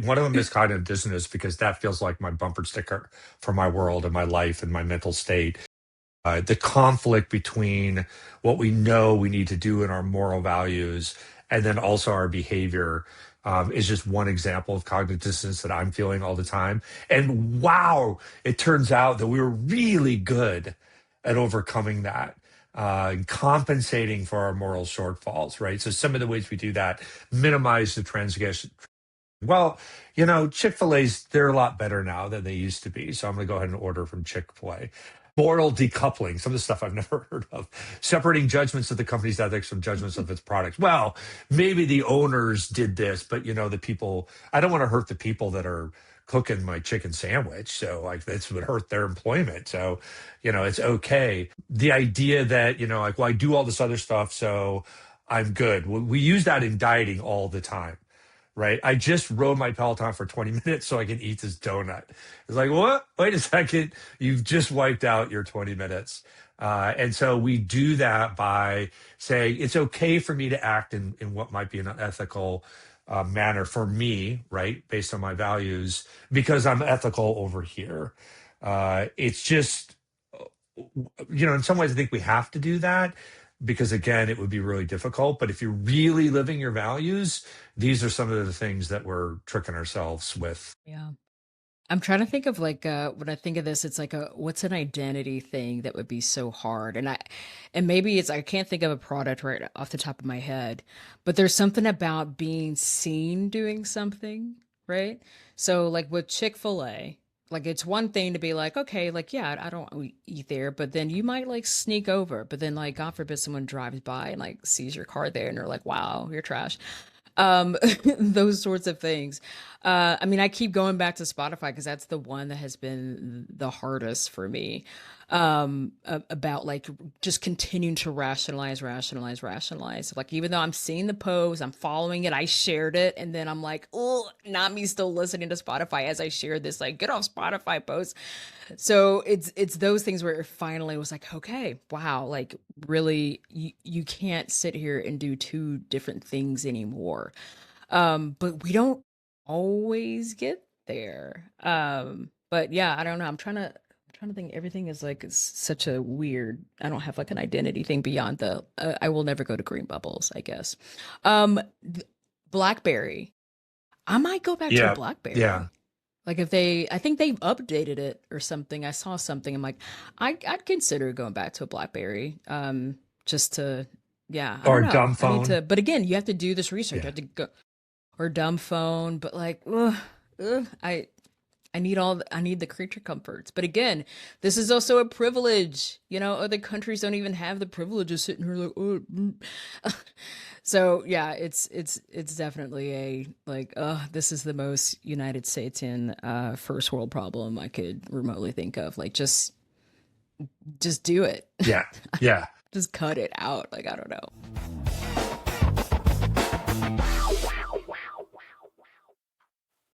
One of them is cognitive dissonance because that feels like my bumper sticker for my world and my life and my mental state. The conflict between what we know we need to do in our moral values and then also our behavior is just one example of cognitive dissonance that I'm feeling all the time. And wow, it turns out that we were really good at overcoming that. And compensating for our moral shortfalls, right? So some of the ways we do that minimize the transgression. Well, Chick-fil-A's, they're a lot better now than they used to be. So I'm going to go ahead and order from Chick-fil-A. Moral decoupling, some of the stuff I've never heard of. Separating judgments of the company's ethics from judgments of its products. Well, maybe the owners did this, but the people, I don't want to hurt the people that are cooking my chicken sandwich. So like this would hurt their employment. So, it's okay. The idea that, like, well, I do all this other stuff, so I'm good. We use that in dieting all the time, right? I just rode my Peloton for 20 minutes so I can eat this donut. It's like, what? Wait a second. You've just wiped out your 20 minutes. And so we do that by saying it's okay for me to act in what might be an unethical manner for me, right? Based on my values, because I'm ethical over here. It's just, in some ways, I think we have to do that because again, it would be really difficult. But if you're really living your values, these are some of the things that we're tricking ourselves with. Yeah. I'm trying to think of like when I think of this, it's like what's an identity thing that would be so hard? And maybe it's I can't think of a product right off the top of my head, but there's something about being seen doing something, right? So like with Chick-fil-A, like it's one thing to be like, okay, like yeah, I don't eat there, but then you might like sneak over, but then like God forbid someone drives by and like sees your car there and they're like, wow, you're trash. um those sorts of things. I mean, I keep going back to Spotify because that's the one that has been the hardest for me. About like just continuing to rationalize, like even though I'm seeing the post, I'm following it, I shared it, and then I'm like, oh, not me still listening to Spotify as I shared this like get off Spotify post. So it's those things where it finally was like, okay, wow, like really you can't sit here and do two different things anymore. But we don't always get there. But yeah, I don't know. I'm trying to think everything is like such a weird, I don't have like an identity thing beyond the I will never go to green bubbles, I guess. Th- Blackberry. I might go back to a Yeah. Yeah. Blackberry. Like if they, I think they've updated it or something. I saw something. I'm like, I'd consider going back to a BlackBerry. Just to, yeah, I Or don't a know. dumb I need phone. to, but again, you have to do this research. You Yeah. have to go or dumb phone. But like, ugh, ugh, I need I need the creature comforts. But again, this is also a privilege. Other countries don't even have the privilege of sitting here like, oh. So yeah, it's definitely a like, this is the most United States in first world problem I could remotely think of. Like just do it. Yeah. Yeah. Just cut it out. Like I don't know.